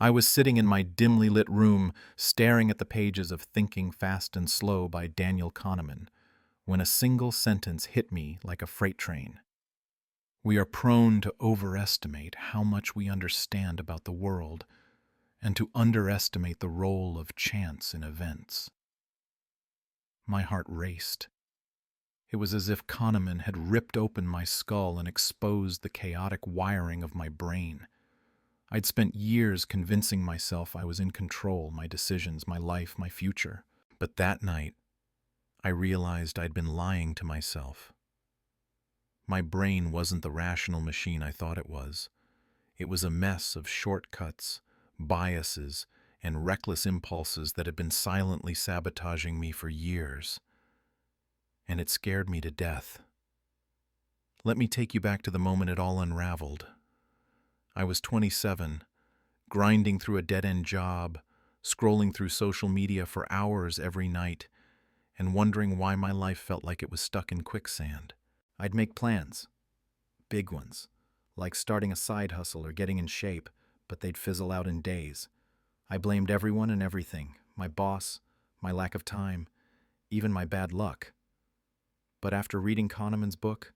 I was sitting in my dimly lit room, staring at the pages of Thinking Fast and Slow by Daniel Kahneman, when a single sentence hit me like a freight train. We are prone to overestimate how much we understand about the world and to underestimate the role of chance in events. My heart raced. It was as if Kahneman had ripped open my skull and exposed the chaotic wiring of my brain. I'd spent years convincing myself I was in control, my decisions, my life, my future. But that night, I realized I'd been lying to myself. My brain wasn't the rational machine I thought it was. It was a mess of shortcuts, biases, and reckless impulses that had been silently sabotaging me for years. And it scared me to death. Let me take you back to the moment it all unraveled. I was 27, grinding through a dead-end job, scrolling through social media for hours every night, and wondering why my life felt like it was stuck in quicksand. I'd make plans, big ones, like starting a side hustle or getting in shape, but they'd fizzle out in days. I blamed everyone and everything, my boss, my lack of time, even my bad luck. But after reading Kahneman's book,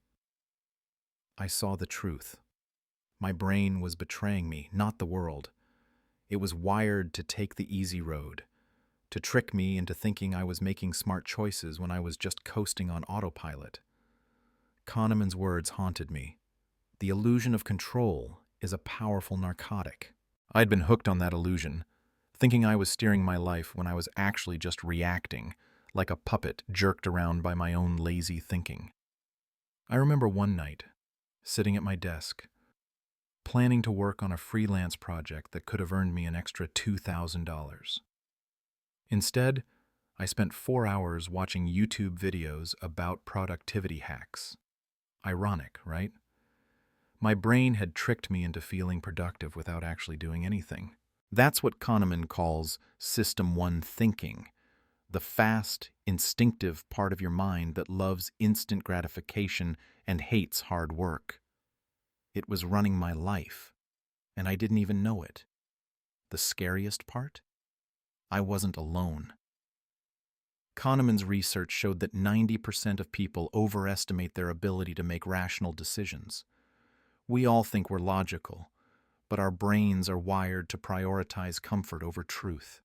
I saw the truth. My brain was betraying me, not the world. It was wired to take the easy road, to trick me into thinking I was making smart choices when I was just coasting on autopilot. Kahneman's words haunted me. The illusion of control is a powerful narcotic. I'd been hooked on that illusion, thinking I was steering my life when I was actually just reacting, like a puppet jerked around by my own lazy thinking. I remember one night, sitting at my desk, planning to work on a freelance project that could have earned me an extra $2,000. Instead, I spent 4 hours watching YouTube videos about productivity hacks. Ironic, right? My brain had tricked me into feeling productive without actually doing anything. That's what Kahneman calls System 1 thinking, the fast, instinctive part of your mind that loves instant gratification and hates hard work. It was running my life, and I didn't even know it. The scariest part? I wasn't alone. Kahneman's research showed that 90% of people overestimate their ability to make rational decisions. We all think we're logical, but our brains are wired to prioritize comfort over truth.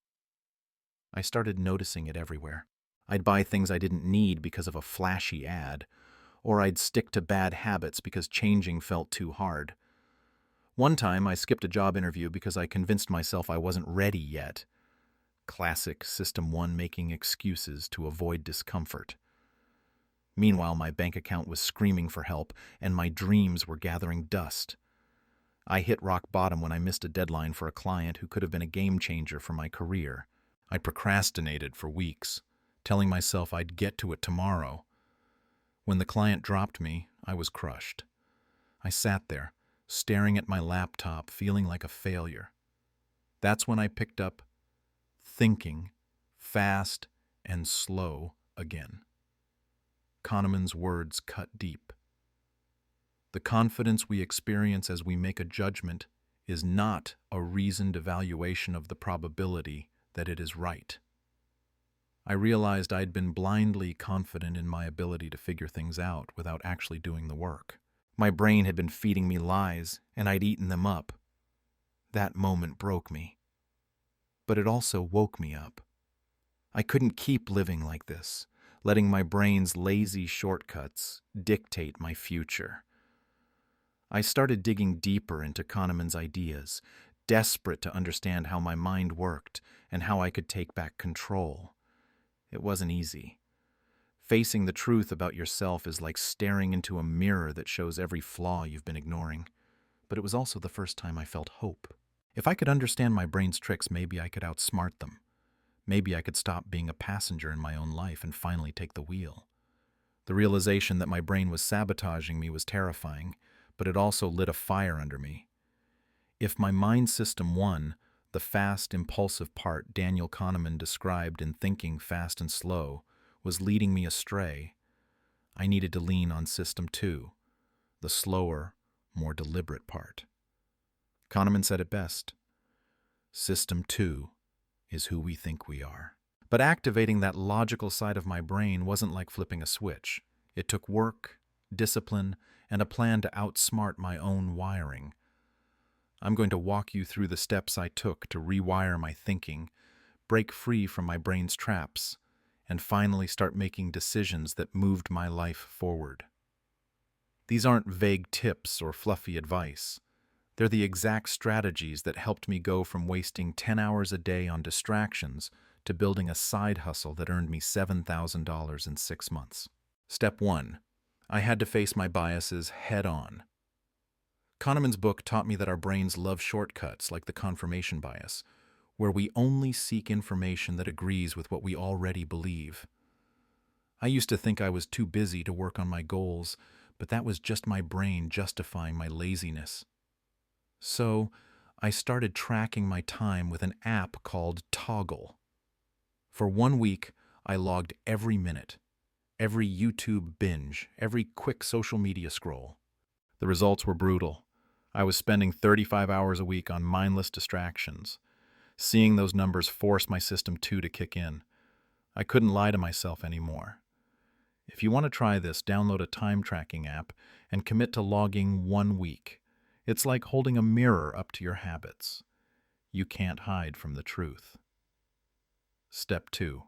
I started noticing it everywhere. I'd buy things I didn't need because of a flashy ad, or I'd stick to bad habits because changing felt too hard. One time, I skipped a job interview because I convinced myself I wasn't ready yet. Classic System 1 making excuses to avoid discomfort. Meanwhile, my bank account was screaming for help, and my dreams were gathering dust. I hit rock bottom when I missed a deadline for a client who could have been a game changer for my career. I procrastinated for weeks, telling myself I'd get to it tomorrow. When the client dropped me, I was crushed. I sat there, staring at my laptop, feeling like a failure. That's when I picked up Thinking Fast and Slow again. Kahneman's words cut deep. The confidence we experience as we make a judgment is not a reasoned evaluation of the probability that it is right. I realized I'd been blindly confident in my ability to figure things out without actually doing the work. My brain had been feeding me lies, and I'd eaten them up. That moment broke me. But it also woke me up. I couldn't keep living like this, letting my brain's lazy shortcuts dictate my future. I started digging deeper into Kahneman's ideas, desperate to understand how my mind worked and how I could take back control. It wasn't easy. Facing the truth about yourself is like staring into a mirror that shows every flaw you've been ignoring. But it was also the first time I felt hope. If I could understand my brain's tricks, maybe I could outsmart them. Maybe I could stop being a passenger in my own life and finally take the wheel. The realization that my brain was sabotaging me was terrifying, but it also lit a fire under me. If my mind system 1, the fast, impulsive part Daniel Kahneman described in Thinking Fast and Slow, was leading me astray, I needed to lean on system 2, the slower, more deliberate part. Kahneman said it best. System 2 is who we think we are. But activating that logical side of my brain wasn't like flipping a switch. It took work, discipline, and a plan to outsmart my own wiring. I'm going to walk you through the steps I took to rewire my thinking, break free from my brain's traps, and finally start making decisions that moved my life forward. These aren't vague tips or fluffy advice. They're the exact strategies that helped me go from wasting 10 hours a day on distractions to building a side hustle that earned me $7,000 in 6 months. Step 1. I had to face my biases head on. Kahneman's book taught me that our brains love shortcuts like the confirmation bias, where we only seek information that agrees with what we already believe. I used to think I was too busy to work on my goals, but that was just my brain justifying my laziness. So, I started tracking my time with an app called Toggle. For 1 week, I logged every minute, every YouTube binge, every quick social media scroll. The results were brutal. I was spending 35 hours a week on mindless distractions. Seeing those numbers forced my system 2 to kick in. I couldn't lie to myself anymore. If you want to try this, download a time tracking app and commit to logging 1 week. It's like holding a mirror up to your habits. You can't hide from the truth. Step 2.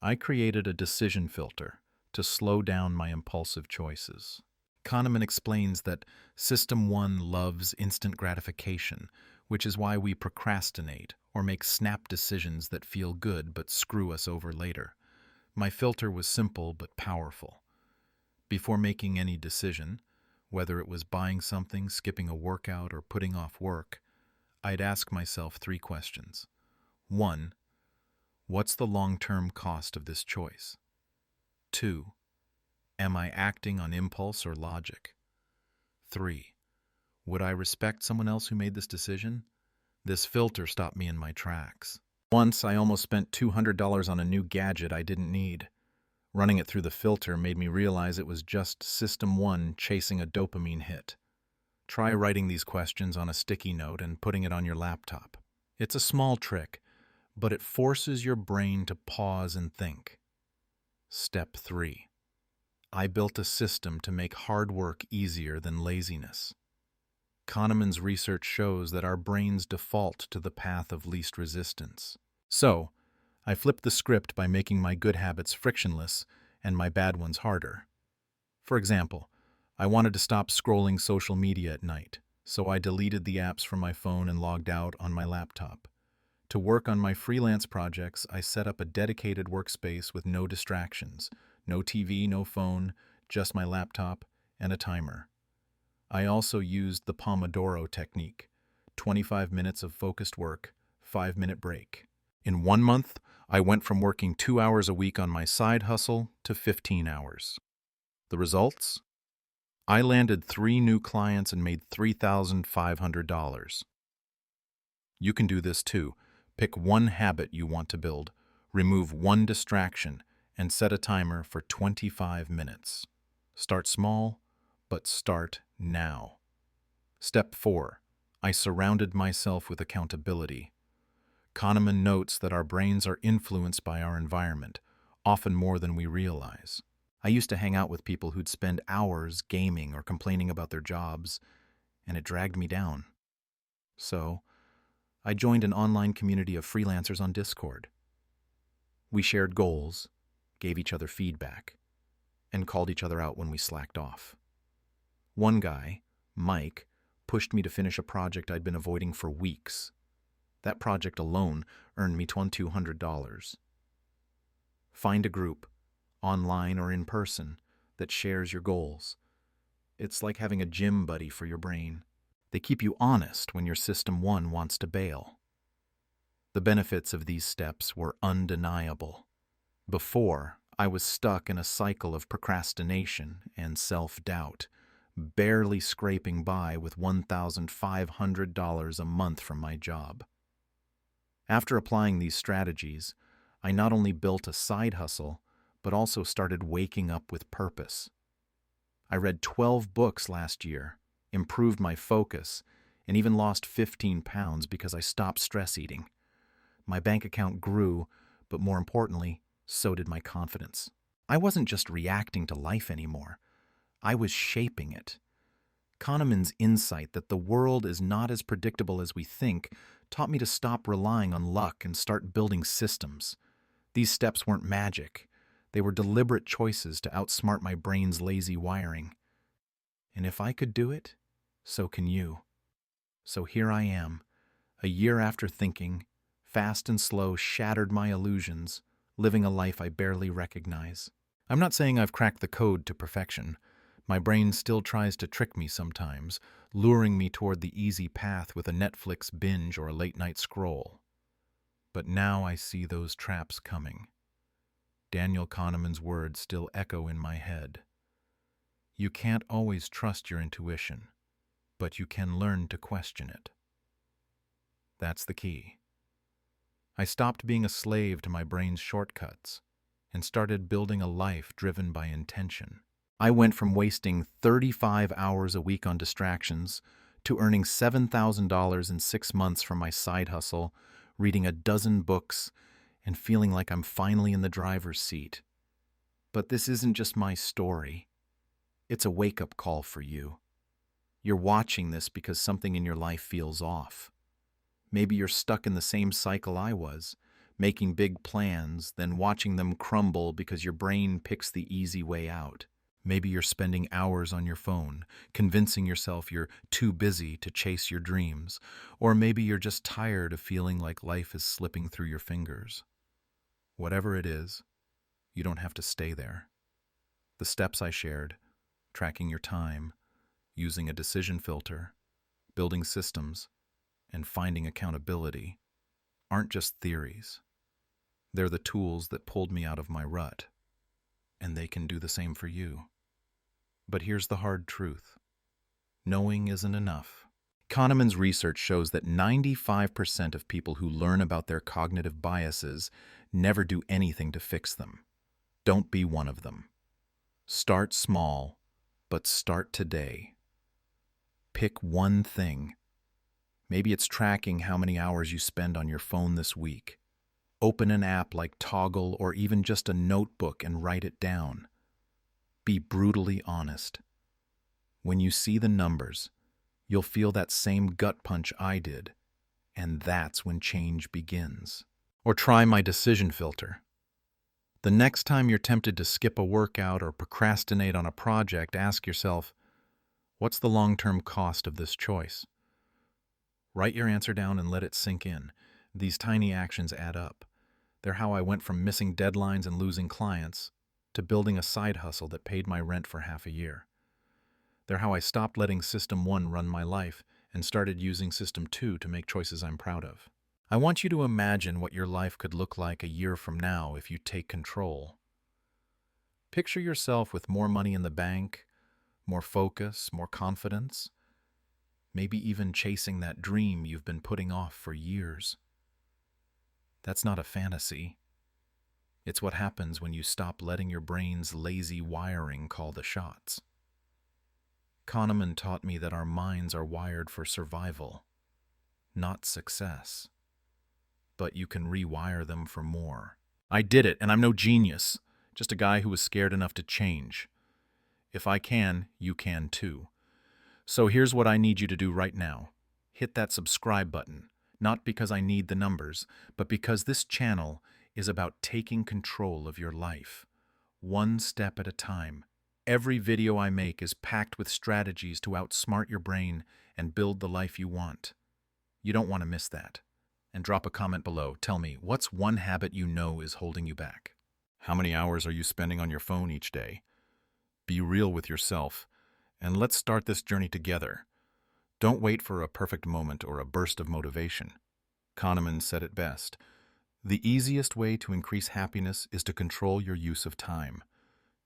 I created a decision filter to slow down my impulsive choices. Kahneman explains that System 1 loves instant gratification, which is why we procrastinate or make snap decisions that feel good but screw us over later. My filter was simple but powerful. Before making any decision, whether it was buying something, skipping a workout, or putting off work, I'd ask myself 3 questions. 1. What's the long-term cost of this choice? 2. Am I acting on impulse or logic? 3. Would I respect someone else who made this decision? This filter stopped me in my tracks. Once, I almost spent $200 on a new gadget I didn't need. Running it through the filter made me realize it was just System 1 chasing a dopamine hit. Try writing these questions on a sticky note and putting it on your laptop. It's a small trick, but it forces your brain to pause and think. Step 3. I built a system to make hard work easier than laziness. Kahneman's research shows that our brains default to the path of least resistance. So, I flipped the script by making my good habits frictionless and my bad ones harder. For example, I wanted to stop scrolling social media at night, so I deleted the apps from my phone and logged out on my laptop. To work on my freelance projects, I set up a dedicated workspace with no distractions, no TV, no phone, just my laptop and a timer. I also used the Pomodoro technique, 25 minutes of focused work, 5-minute break. In 1 month, I went from working 2 hours a week on my side hustle to 15 hours. The results? I landed 3 new clients and made $3,500. You can do this too. Pick 1 habit you want to build, remove 1 distraction, and set a timer for 25 minutes. Start small, but start now. Step 4. I surrounded myself with accountability. Kahneman notes that our brains are influenced by our environment, often more than we realize. I used to hang out with people who'd spend hours gaming or complaining about their jobs, and it dragged me down. So, I joined an online community of freelancers on Discord. We shared goals, gave each other feedback, and called each other out when we slacked off. One guy, Mike, pushed me to finish a project I'd been avoiding for weeks. That project alone earned me $2,200. Find a group, online or in person, that shares your goals. It's like having a gym buddy for your brain. They keep you honest when your System 1 wants to bail. The benefits of these steps were undeniable. Before, I was stuck in a cycle of procrastination and self-doubt, barely scraping by with $1,500 a month from my job. After applying these strategies, I not only built a side hustle, but also started waking up with purpose. I read 12 books last year, improved my focus, and even lost 15 pounds because I stopped stress eating. My bank account grew, but more importantly, so did my confidence. I wasn't just reacting to life anymore. I was shaping it. Kahneman's insight that the world is not as predictable as we think taught me to stop relying on luck and start building systems. These steps weren't magic. They were deliberate choices to outsmart my brain's lazy wiring. And if I could do it, so can you. So here I am, a year after thinking, fast and slow, shattered my illusions, living a life I barely recognize. I'm not saying I've cracked the code to perfection. My brain still tries to trick me sometimes, luring me toward the easy path with a Netflix binge or a late-night scroll. But now I see those traps coming. Daniel Kahneman's words still echo in my head. You can't always trust your intuition, but you can learn to question it. That's the key. I stopped being a slave to my brain's shortcuts and started building a life driven by intention. I went from wasting 35 hours a week on distractions to earning $7,000 in 6 months from my side hustle, reading a dozen books, and feeling like I'm finally in the driver's seat. But this isn't just my story. It's a wake-up call for you. You're watching this because something in your life feels off. Maybe you're stuck in the same cycle I was, making big plans, then watching them crumble because your brain picks the easy way out. Maybe you're spending hours on your phone, convincing yourself you're too busy to chase your dreams. Or maybe you're just tired of feeling like life is slipping through your fingers. Whatever it is, you don't have to stay there. The steps I shared, tracking your time, using a decision filter, building systems, and finding accountability, aren't just theories. They're the tools that pulled me out of my rut, and they can do the same for you. But here's the hard truth. Knowing isn't enough. Kahneman's research shows that 95% of people who learn about their cognitive biases never do anything to fix them. Don't be one of them. Start small, but start today. Pick one thing. Maybe it's tracking how many hours you spend on your phone this week. Open an app like Toggle or even just a notebook and write it down. Be brutally honest. When you see the numbers, you'll feel that same gut punch I did, and that's when change begins. Or try my decision filter. The next time you're tempted to skip a workout or procrastinate on a project, ask yourself, what's the long-term cost of this choice? Write your answer down and let it sink in. These tiny actions add up. They're how I went from missing deadlines and losing clients to building a side hustle that paid my rent for half a year. They're how I stopped letting System 1 run my life and started using System 2 to make choices I'm proud of. I want you to imagine what your life could look like a year from now if you take control. Picture yourself with more money in the bank, more focus, more confidence, maybe even chasing that dream you've been putting off for years. That's not a fantasy. It's what happens when you stop letting your brain's lazy wiring call the shots. Kahneman taught me that our minds are wired for survival, not success. But you can rewire them for more. I did it, and I'm no genius, just a guy who was scared enough to change. If I can, you can too. So here's what I need you to do right now. Hit that subscribe button, not because I need the numbers, but because this channel is about taking control of your life, one step at a time. Every video I make is packed with strategies to outsmart your brain and build the life you want. You don't want to miss that. And drop a comment below. Tell me, what's one habit you know is holding you back? How many hours are you spending on your phone each day? Be real with yourself, and let's start this journey together. Don't wait for a perfect moment or a burst of motivation. Kahneman said it best. The easiest way to increase happiness is to control your use of time.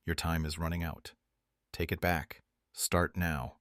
Your time is running out. Take it back. Start now.